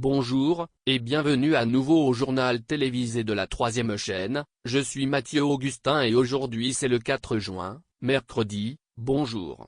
Bonjour, et bienvenue à nouveau au journal télévisé de la 3e chaîne, je suis Mathieu Augustin et aujourd'hui c'est le 4 juin, mercredi, bonjour.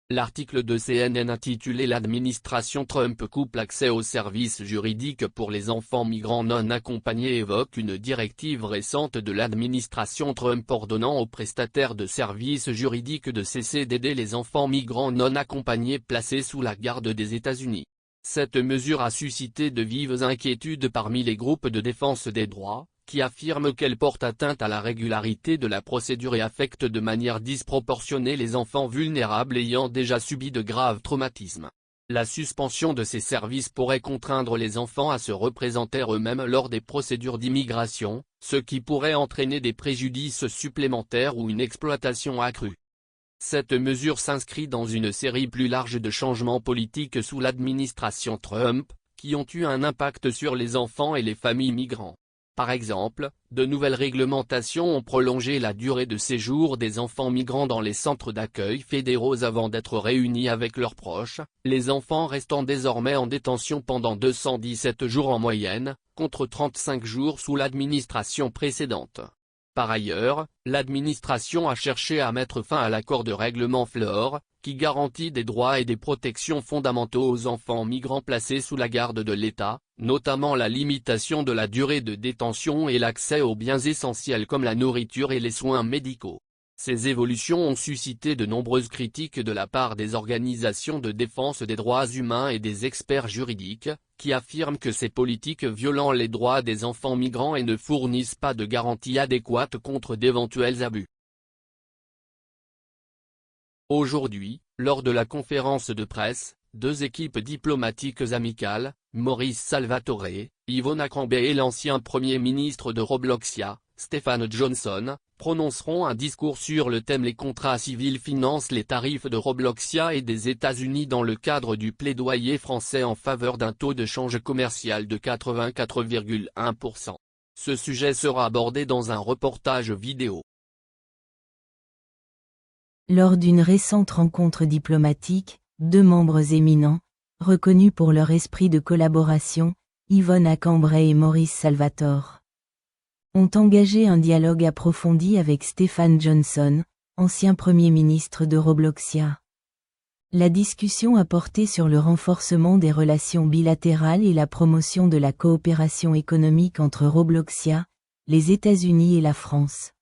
L'article de CNN intitulé L'administration Trump coupe l'accès aux services juridiques pour les enfants migrants non accompagnés évoque une directive récente de l'administration Trump ordonnant aux prestataires de services juridiques de cesser d'aider les enfants migrants non accompagnés placés sous la garde des États-Unis. Cette mesure a suscité de vives inquiétudes parmi les groupes de défense des droits, qui affirment qu'elle porte atteinte à la régularité de la procédure et affecte de manière disproportionnée les enfants vulnérables ayant déjà subi de graves traumatismes. La suspension de ces services pourrait contraindre les enfants à se représenter eux-mêmes lors des procédures d'immigration, ce qui pourrait entraîner des préjudices supplémentaires ou une exploitation accrue. Cette mesure s'inscrit dans une série plus large de changements politiques sous l'administration Trump, qui ont eu un impact sur les enfants et les familles migrants. Par exemple, de nouvelles réglementations ont prolongé la durée de séjour des enfants migrants dans les centres d'accueil fédéraux avant d'être réunis avec leurs proches, les enfants restant désormais en détention pendant 217 jours en moyenne, contre 35 jours sous l'administration précédente. Par ailleurs, l'administration a cherché à mettre fin à l'accord de règlement FLOR, qui garantit des droits et des protections fondamentaux aux enfants migrants placés sous la garde de l'État, notamment la limitation de la durée de détention et l'accès aux biens essentiels comme la nourriture et les soins médicaux. Ces évolutions ont suscité de nombreuses critiques de la part des organisations de défense des droits humains et des experts juridiques, qui affirment que ces politiques violent les droits des enfants migrants et ne fournissent pas de garanties adéquates contre d'éventuels abus. Aujourd'hui, lors de la conférence de presse, deux équipes diplomatiques amicales, Maurice Salvatore, Ivona Cambay et l'ancien Premier ministre de Robloxia, Stephen Johnson, prononceront un discours sur le thème Les contrats civils financent les tarifs de Robloxia et des États-Unis dans le cadre du plaidoyer français en faveur d'un taux de change commercial de 84,1%. Ce sujet sera abordé dans un reportage vidéo. Lors d'une récente rencontre diplomatique, deux membres éminents, reconnus pour leur esprit de collaboration, Ivona Cambray et Maurice Salvatore, ont engagé un dialogue approfondi avec Stephen Johnson, ancien Premier ministre de Robloxia. La discussion a porté sur le renforcement des relations bilatérales et la promotion de la coopération économique entre Robloxia, les États-Unis et la France.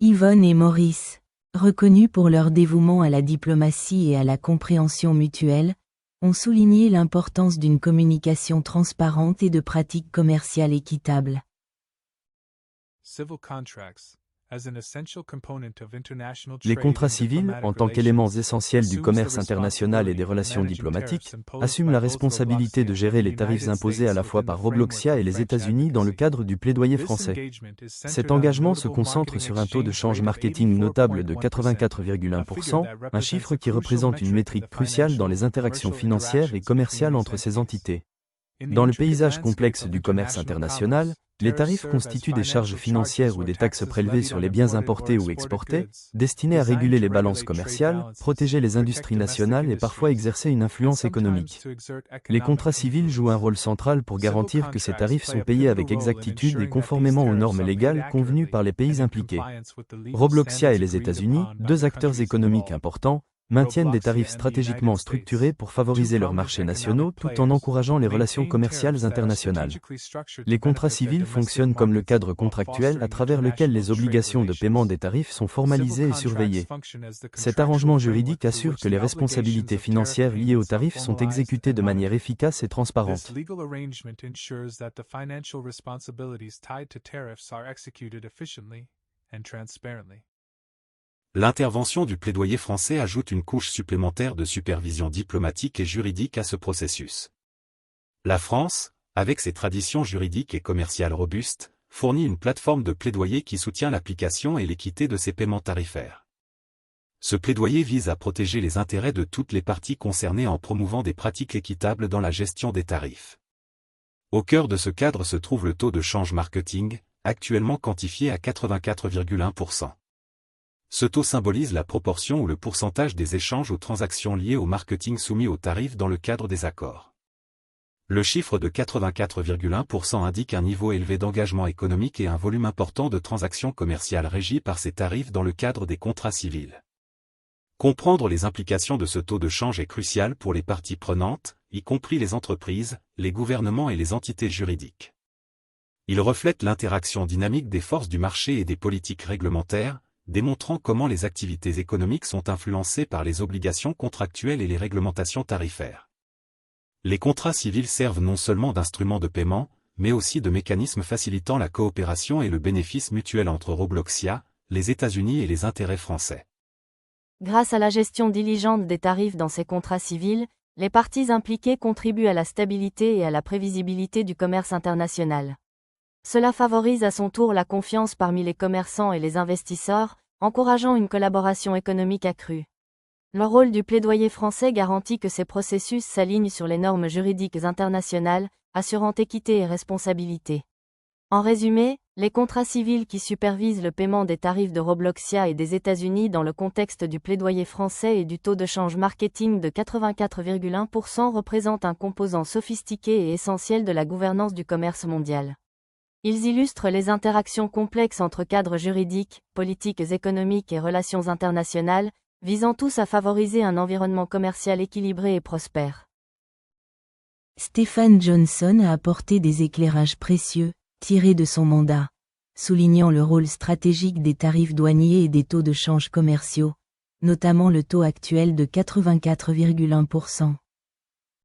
Yvonne et Maurice, reconnus pour leur dévouement à la diplomatie et à la compréhension mutuelle, ont souligné l'importance d'une communication transparente et de pratiques commerciales équitables. Les contrats civils, en tant qu'éléments essentiels du commerce international et des relations diplomatiques, assument la responsabilité de gérer les tarifs imposés à la fois par Robloxia et les États-Unis dans le cadre du plaidoyer français. Cet engagement se concentre sur un taux de change marketing notable de 84,1%, un chiffre qui représente une métrique cruciale dans les interactions financières et commerciales entre ces entités. Dans le paysage complexe du commerce international, les tarifs constituent des charges financières ou des taxes prélevées sur les biens importés ou exportés, destinées à réguler les balances commerciales, protéger les industries nationales et parfois exercer une influence économique. Les contrats civils jouent un rôle central pour garantir que ces tarifs sont payés avec exactitude et conformément aux normes légales convenues par les pays impliqués. Robloxia et les États-Unis, deux acteurs économiques importants, maintiennent des tarifs stratégiquement structurés pour favoriser leurs marchés nationaux tout en encourageant les relations commerciales internationales. Les contrats civils fonctionnent comme le cadre contractuel à travers lequel les obligations de paiement des tarifs sont formalisées et surveillées. Cet arrangement juridique assure que les responsabilités financières liées aux tarifs sont exécutées de manière efficace et transparente. L'intervention du plaidoyer français ajoute une couche supplémentaire de supervision diplomatique et juridique à ce processus. La France, avec ses traditions juridiques et commerciales robustes, fournit une plateforme de plaidoyer qui soutient l'application et l'équité de ces paiements tarifaires. Ce plaidoyer vise à protéger les intérêts de toutes les parties concernées en promouvant des pratiques équitables dans la gestion des tarifs. Au cœur de ce cadre se trouve le taux de change marketing, actuellement quantifié à 84,1%. Ce taux symbolise la proportion ou le pourcentage des échanges ou transactions liées au marketing soumis aux tarifs dans le cadre des accords. Le chiffre de 84,1% indique un niveau élevé d'engagement économique et un volume important de transactions commerciales régies par ces tarifs dans le cadre des contrats civils. Comprendre les implications de ce taux de change est crucial pour les parties prenantes, y compris les entreprises, les gouvernements et les entités juridiques. Il reflète l'interaction dynamique des forces du marché et des politiques réglementaires, démontrant comment les activités économiques sont influencées par les obligations contractuelles et les réglementations tarifaires. Les contrats civils servent non seulement d'instruments de paiement, mais aussi de mécanismes facilitant la coopération et le bénéfice mutuel entre Robloxia, les États-Unis et les intérêts français. Grâce à la gestion diligente des tarifs dans ces contrats civils, les parties impliquées contribuent à la stabilité et à la prévisibilité du commerce international. Cela favorise à son tour la confiance parmi les commerçants et les investisseurs, encourageant une collaboration économique accrue. Le rôle du plaidoyer français garantit que ces processus s'alignent sur les normes juridiques internationales, assurant équité et responsabilité. En résumé, les contrats civils qui supervisent le paiement des tarifs de Robloxia et des États-Unis dans le contexte du plaidoyer français et du taux de change marketing de 84,1% représentent un composant sophistiqué et essentiel de la gouvernance du commerce mondial. Ils illustrent les interactions complexes entre cadres juridiques, politiques économiques et relations internationales, visant tous à favoriser un environnement commercial équilibré et prospère. Stephen Johnson a apporté des éclairages précieux, tirés de son mandat, soulignant le rôle stratégique des tarifs douaniers et des taux de change commerciaux, notamment le taux actuel de 84,1%.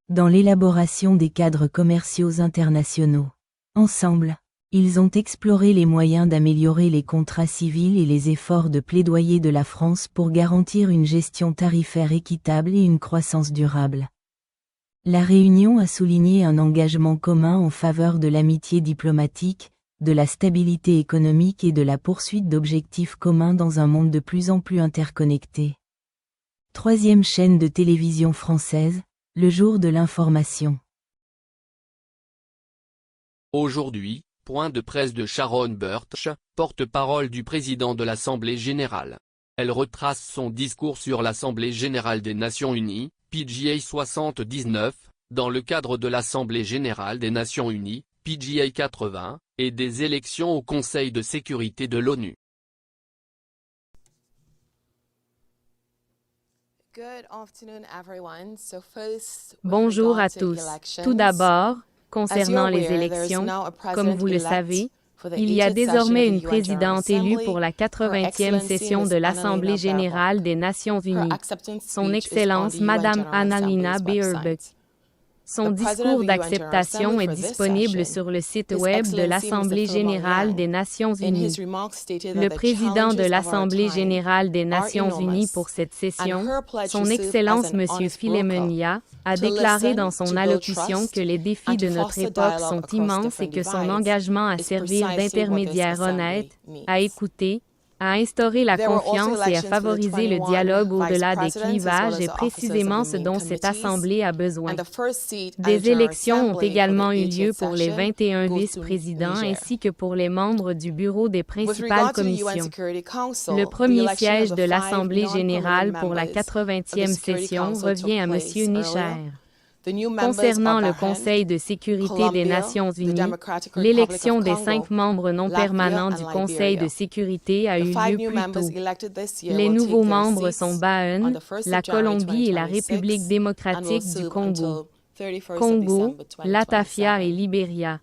Dans l'élaboration des cadres commerciaux internationaux. Ensemble, ils ont exploré les moyens d'améliorer les contrats civils et les efforts de plaidoyer de la France pour garantir une gestion tarifaire équitable et une croissance durable. La réunion a souligné un engagement commun en faveur de l'amitié diplomatique, de la stabilité économique et de la poursuite d'objectifs communs dans un monde de plus en plus interconnecté. Troisième chaîne de télévision française, le jour de l'information. Aujourd'hui, point de presse de Sharon Birch, porte-parole du président de l'Assemblée générale. Elle retrace son discours sur l'Assemblée générale des Nations unies, PGA 79, dans le cadre de l'Assemblée générale des Nations unies, PGA 80, et des élections au Conseil de sécurité de l'ONU. Bonjour à tous. Tout d'abord, concernant les élections, comme vous le savez, il y a désormais une présidente élue pour la 80e session de l'Assemblée générale des Nations unies, Son Excellence Madame Annalena Baerbock. Son discours d'acceptation est disponible sur le site web de l'Assemblée générale des Nations unies. Le président de l'Assemblée générale des Nations unies pour cette session, Son Excellence Monsieur Philemon, a déclaré dans son allocution que les défis de notre époque sont immenses et que son engagement à servir d'intermédiaire honnête, à écouter, à instaurer la confiance et à favoriser le dialogue au-delà des clivages est précisément ce dont cette Assemblée a besoin. Des élections ont également eu lieu pour les 21 vice-présidents ainsi que pour les membres du bureau des principales commissions. Le premier siège de l'Assemblée générale pour la 80e session revient à M. Nischer. Concernant le Conseil de sécurité des Nations unies, l'élection des 5 membres non permanents du Conseil de sécurité a eu lieu plus tôt. Les nouveaux membres sont Bahen, la Colombie et la République démocratique du Congo. Congo, Latafia et Libéria.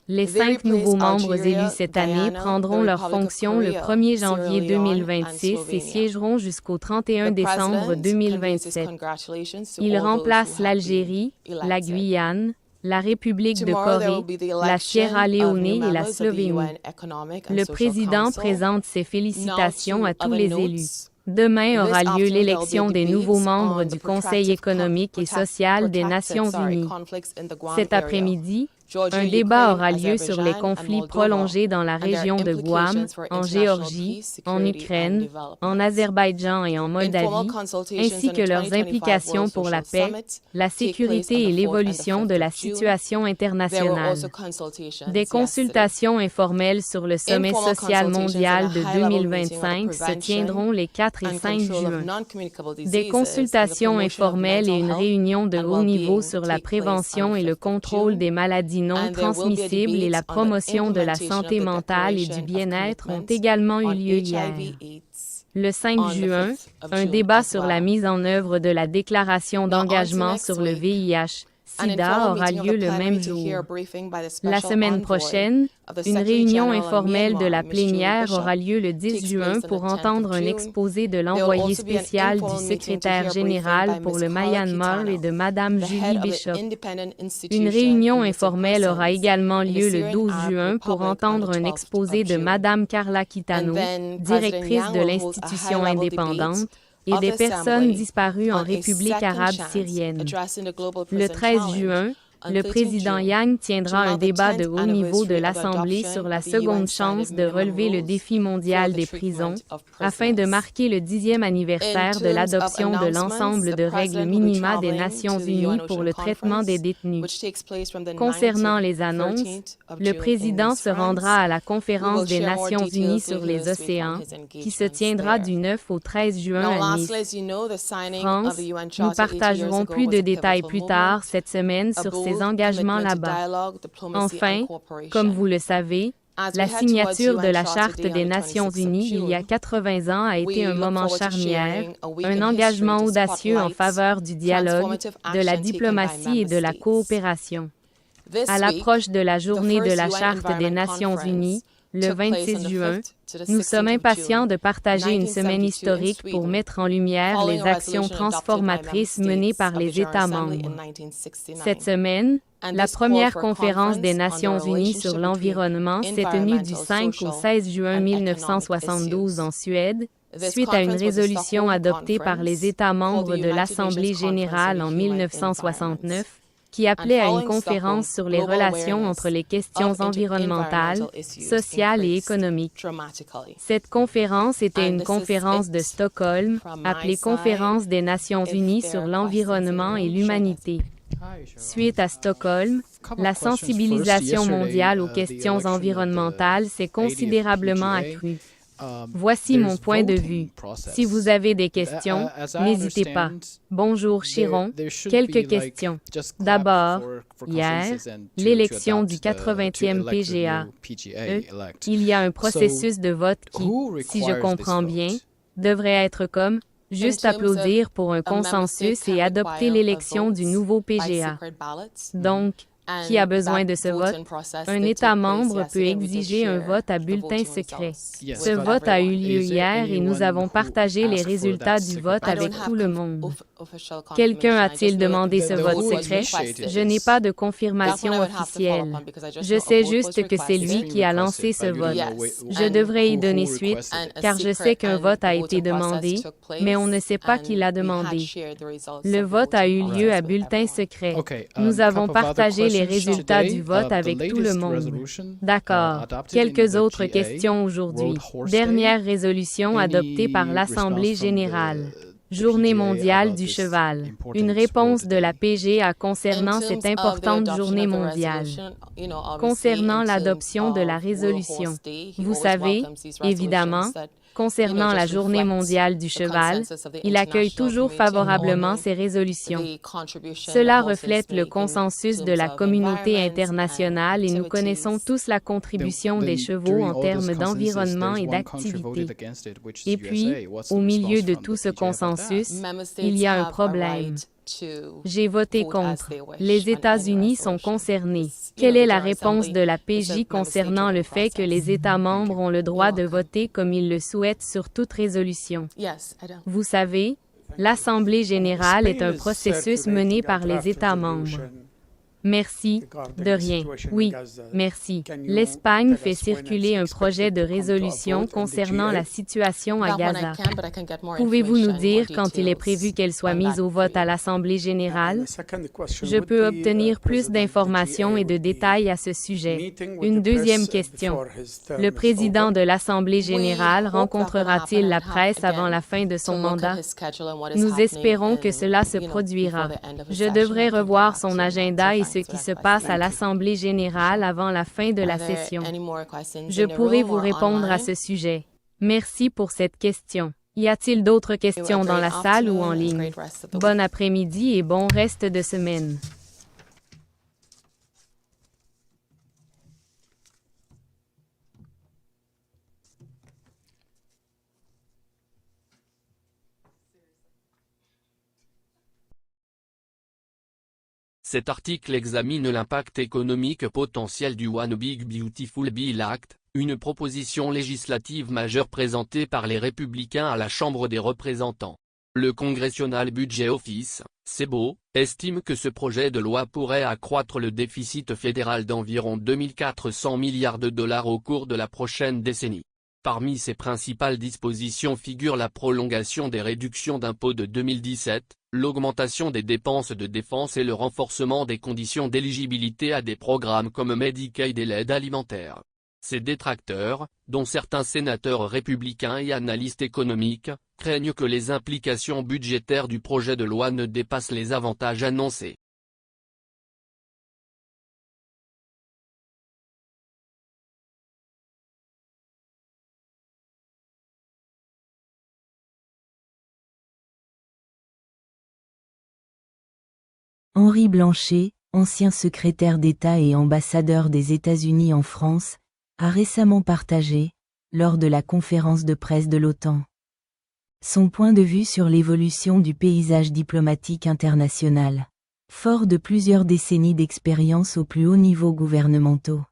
Les 5 nouveaux membres élus cette année prendront leurs fonctions le 1er janvier 2026 et siégeront jusqu'au 31 décembre 2027. Ils remplacent l'Algérie, la Guyane, la République de Corée, la Sierra Leone et la Slovénie. Le président présente ses félicitations à tous les élus. Demain aura lieu l'élection des nouveaux membres du Conseil économique et social des Nations unies. Cet après-midi, Un débat aura lieu sur les conflits prolongés dans la région de Guam, en Géorgie, en Ukraine, en Azerbaïdjan et en Moldavie, ainsi que leurs implications pour la paix, la sécurité et l'évolution de la situation internationale. Des consultations informelles sur le sommet social mondial de 2025 se tiendront les 4 et 5 juin. Des consultations informelles et une réunion de haut niveau sur la prévention et le contrôle des maladies non transmissibles et la promotion de la santé mentale et du bien-être ont également eu lieu hier. Le 5 juin, un débat sur la mise en œuvre de la déclaration d'engagement sur le VIH/SIDA aura lieu le même jour. La semaine prochaine, une réunion informelle de la plénière aura lieu le 10 juin pour entendre un exposé de l'envoyé spécial du secrétaire général pour le Myanmar et de Mme Julie Bishop. Une réunion informelle aura également lieu le 12 juin pour entendre un exposé de Mme Carla Kitano, directrice de l'institution indépendante, et des personnes disparues en République arabe syrienne. Le 13 juin, le président Yang tiendra un débat de haut niveau de l'Assemblée sur la seconde chance de relever le défi mondial des prisons, afin de marquer le 10e anniversaire de l'adoption de l'ensemble de règles minima des Nations Unies pour le traitement des détenus. Concernant les annonces, le président se rendra à la Conférence des Nations Unies sur les océans, qui se tiendra du 9 au 13 juin à Nice, France. Nous partagerons plus de détails plus tard cette semaine sur ses engagements là-bas. Enfin, comme vous le savez, la signature de la Charte des Nations Unies il y a 80 ans a été un moment charnière, un engagement audacieux en faveur du dialogue, de la diplomatie et de la coopération. À l'approche de la journée de la Charte des Nations Unies, le 26 juin, nous sommes impatients de partager une semaine historique pour mettre en lumière les actions transformatrices menées par les États membres. Cette semaine, la première conférence des Nations Unies sur l'environnement s'est tenue du 5 au 16 juin 1972 en Suède, suite à une résolution adoptée par les États membres de l'Assemblée générale en 1969, qui appelait à une conférence sur les relations entre les questions environnementales, sociales et économiques. Cette conférence était une conférence de Stockholm, appelée Conférence des Nations Unies sur l'environnement et l'humanité. Suite à Stockholm, la sensibilisation mondiale aux questions environnementales s'est considérablement accrue. Voici mon point de vue. Si vous avez des questions, n'hésitez pas. Bonjour Chiron, quelques questions. D'abord, hier, l'élection du 80e PGA. Il y a un processus de vote qui, si je comprends bien, devrait être comme juste applaudir pour un consensus et adopter l'élection du nouveau PGA. Donc, qui a besoin de ce vote? Un État membre peut exiger un vote à bulletin secret. Ce vote a eu lieu hier et nous avons partagé les résultats du vote avec tout le monde. Quelqu'un a-t-il demandé ce vote secret? Je n'ai pas de confirmation officielle. Je sais juste que c'est lui qui a lancé ce vote. Je devrais y donner suite, car je sais qu'un vote a été demandé, mais on ne sait pas qui l'a demandé. Le vote a eu lieu à bulletin secret. Nous avons partagé les résultats du vote avec tout le monde. D'accord. Quelques autres questions aujourd'hui. Dernière résolution adoptée par l'Assemblée générale. Journée mondiale du cheval. Une réponse de la PGA concernant cette importante journée mondiale. Concernant l'adoption de la résolution. Vous savez, évidemment, concernant la Journée mondiale du cheval, il accueille toujours favorablement ces résolutions. Cela reflète le consensus de la communauté internationale et nous connaissons tous la contribution des chevaux en termes d'environnement et d'activité. Et puis, au milieu de tout ce consensus, il y a un problème. J'ai voté contre. Les États-Unis sont concernés. Quelle est la réponse de la PJ concernant le fait que les États membres ont le droit de voter comme ils le souhaitent sur toute résolution? Vous savez, l'Assemblée générale est un processus mené par les États membres. Merci, de rien. Oui, merci. L'Espagne fait circuler un projet de résolution concernant la situation à Gaza. Pouvez-vous nous dire quand il est prévu qu'elle soit mise au vote à l'Assemblée générale? Je peux obtenir plus d'informations et de détails à ce sujet. Une deuxième question. Le président de l'Assemblée générale rencontrera-t-il la presse avant la fin de son mandat? Nous espérons que cela se produira. Je devrais revoir son agenda et ce qui se passe à l'Assemblée générale avant la fin de la session. Je pourrai vous répondre à ce sujet. Merci pour cette question. Y a-t-il d'autres questions dans la salle ou en ligne? Bon après-midi et bon reste de semaine. Cet article examine l'impact économique potentiel du One Big Beautiful Bill Act, une proposition législative majeure présentée par les Républicains à la Chambre des représentants. Le Congressional Budget Office, CBO, estime que ce projet de loi pourrait accroître le déficit fédéral d'environ 2400 milliards de dollars au cours de la prochaine décennie. Parmi ses principales dispositions figure la prolongation des réductions d'impôts de 2017, l'augmentation des dépenses de défense et le renforcement des conditions d'éligibilité à des programmes comme Medicaid et l'aide alimentaire. Ses détracteurs, dont certains sénateurs républicains et analystes économiques, craignent que les implications budgétaires du projet de loi ne dépassent les avantages annoncés. Henri Blanchet, ancien secrétaire d'État et ambassadeur des États-Unis en France, a récemment partagé, lors de la conférence de presse de l'OTAN, son point de vue sur l'évolution du paysage diplomatique international. Fort de plusieurs décennies d'expérience au plus haut niveau gouvernementaux,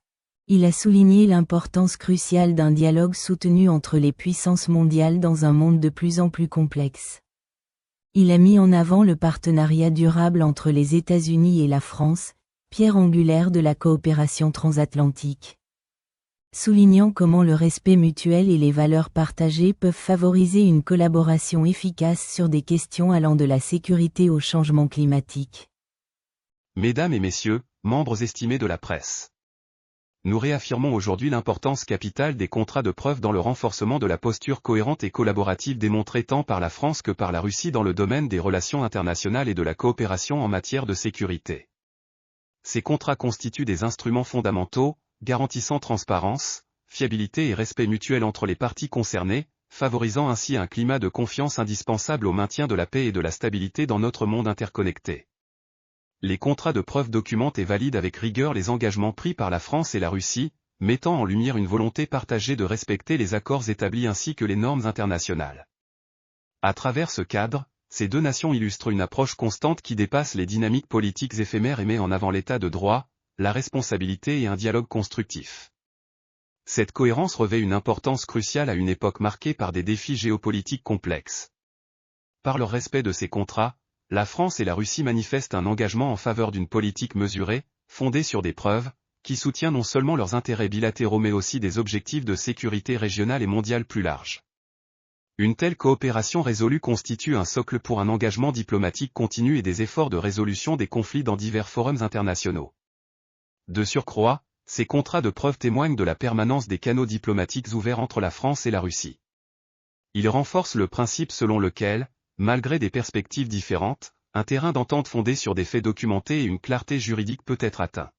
il a souligné l'importance cruciale d'un dialogue soutenu entre les puissances mondiales dans un monde de plus en plus complexe. Il a mis en avant le partenariat durable entre les États-Unis et la France, pierre angulaire de la coopération transatlantique. Soulignant comment le respect mutuel et les valeurs partagées peuvent favoriser une collaboration efficace sur des questions allant de la sécurité au changement climatique. Mesdames et messieurs, membres estimés de la presse. Nous réaffirmons aujourd'hui l'importance capitale des contrats de preuve dans le renforcement de la posture cohérente et collaborative démontrée tant par la France que par la Russie dans le domaine des relations internationales et de la coopération en matière de sécurité. Ces contrats constituent des instruments fondamentaux, garantissant transparence, fiabilité et respect mutuel entre les parties concernées, favorisant ainsi un climat de confiance indispensable au maintien de la paix et de la stabilité dans notre monde interconnecté. Les contrats de preuve documentent et valident avec rigueur les engagements pris par la France et la Russie, mettant en lumière une volonté partagée de respecter les accords établis ainsi que les normes internationales. À travers ce cadre, ces deux nations illustrent une approche constante qui dépasse les dynamiques politiques éphémères et met en avant l'état de droit, la responsabilité et un dialogue constructif. Cette cohérence revêt une importance cruciale à une époque marquée par des défis géopolitiques complexes. Par leur respect de ces contrats, la France et la Russie manifestent un engagement en faveur d'une politique mesurée, fondée sur des preuves, qui soutient non seulement leurs intérêts bilatéraux mais aussi des objectifs de sécurité régionale et mondiale plus larges. Une telle coopération résolue constitue un socle pour un engagement diplomatique continu et des efforts de résolution des conflits dans divers forums internationaux. De surcroît, ces contrats de preuve témoignent de la permanence des canaux diplomatiques ouverts entre la France et la Russie. Ils renforcent le principe selon lequel, malgré des perspectives différentes, un terrain d'entente fondé sur des faits documentés et une clarté juridique peut être atteint.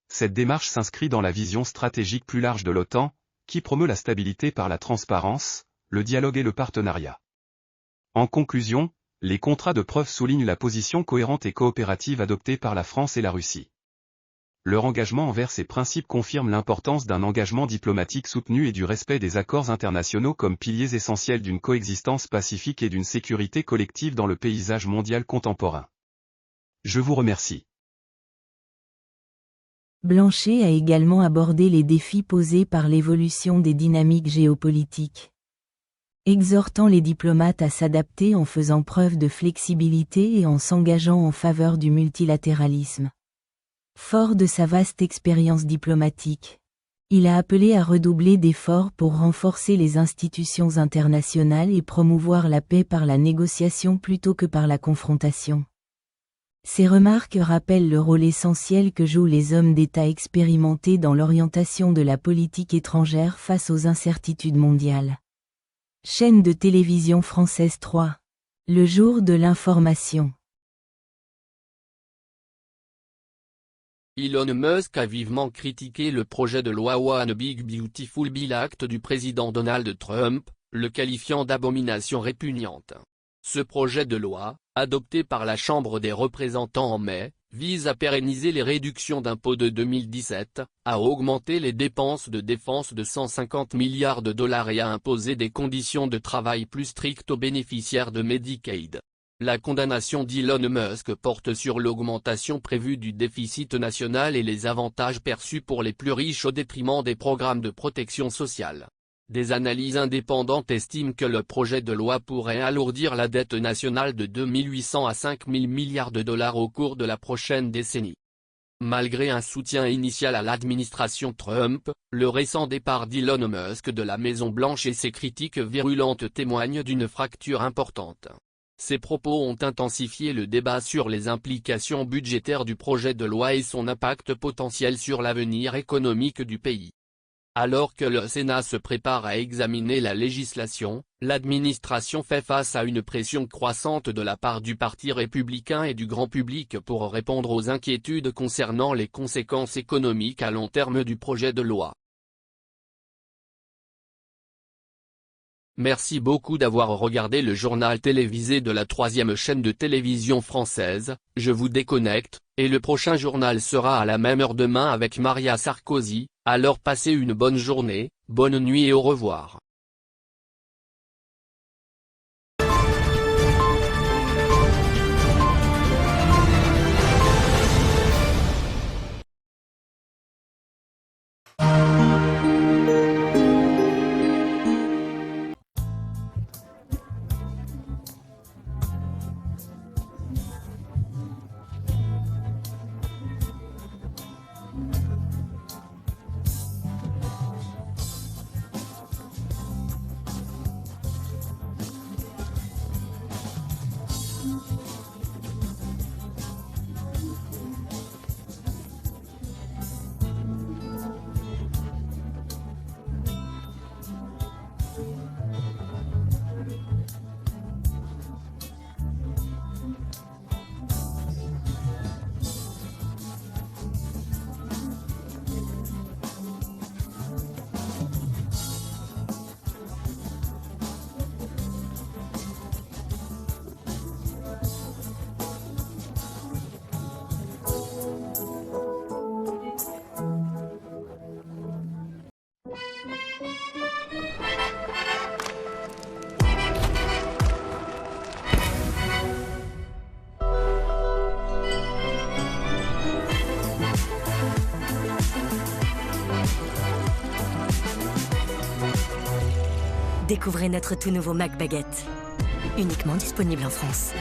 Cette démarche s'inscrit dans la vision stratégique plus large de l'OTAN, qui promeut la stabilité par la transparence, le dialogue et le partenariat. En conclusion, les contrats de preuve soulignent la position cohérente et coopérative adoptée par la France et la Russie. Leur engagement envers ces principes confirme l'importance d'un engagement diplomatique soutenu et du respect des accords internationaux comme piliers essentiels d'une coexistence pacifique et d'une sécurité collective dans le paysage mondial contemporain. Je vous remercie. Blanchet a également abordé les défis posés par l'évolution des dynamiques géopolitiques, exhortant les diplomates à s'adapter en faisant preuve de flexibilité et en s'engageant en faveur du multilatéralisme. Fort de sa vaste expérience diplomatique, il a appelé à redoubler d'efforts pour renforcer les institutions internationales et promouvoir la paix par la négociation plutôt que par la confrontation. Ces remarques rappellent le rôle essentiel que jouent les hommes d'État expérimentés dans l'orientation de la politique étrangère face aux incertitudes mondiales. Chaîne de télévision française 3. Le jour de l'information. Elon Musk a vivement critiqué le projet de loi One Big Beautiful Bill Act du président Donald Trump, le qualifiant d'abomination répugnante. Ce projet de loi, adopté par la Chambre des représentants en mai, vise à pérenniser les réductions d'impôts de 2017, à augmenter les dépenses de défense de 150 milliards de dollars et à imposer des conditions de travail plus strictes aux bénéficiaires de Medicaid. La condamnation d'Elon Musk porte sur l'augmentation prévue du déficit national et les avantages perçus pour les plus riches au détriment des programmes de protection sociale. Des analyses indépendantes estiment que le projet de loi pourrait alourdir la dette nationale de 2 800 à 5 000 milliards de dollars au cours de la prochaine décennie. Malgré un soutien initial à l'administration Trump, le récent départ d'Elon Musk de la Maison-Blanche et ses critiques virulentes témoignent d'une fracture importante. Ces propos ont intensifié le débat sur les implications budgétaires du projet de loi et son impact potentiel sur l'avenir économique du pays. Alors que le Sénat se prépare à examiner la législation, l'administration fait face à une pression croissante de la part du Parti républicain et du grand public pour répondre aux inquiétudes concernant les conséquences économiques à long terme du projet de loi. Merci beaucoup d'avoir regardé le journal télévisé de la 3e chaîne de télévision française, je vous déconnecte, et le prochain journal sera à la même heure demain avec Maria Sarkozy, alors passez une bonne journée, bonne nuit et au revoir. Découvrez notre tout nouveau Mac Baguette, uniquement disponible en France.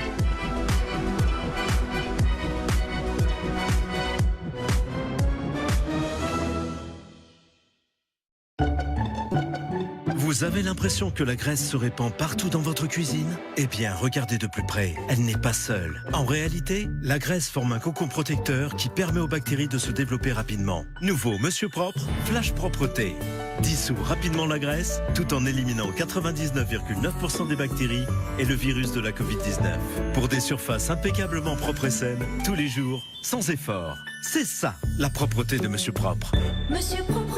Vous avez l'impression que la graisse se répand partout dans votre cuisine? Eh bien, regardez de plus près, elle n'est pas seule. En réalité, la graisse forme un cocon protecteur qui permet aux bactéries de se développer rapidement. Nouveau Monsieur Propre, Flash Propreté. Dissout rapidement la graisse, tout en éliminant 99,9% des bactéries et le virus de la Covid-19. Pour des surfaces impeccablement propres et saines, tous les jours, sans effort. C'est ça, la propreté de Monsieur Propre. Monsieur Propre.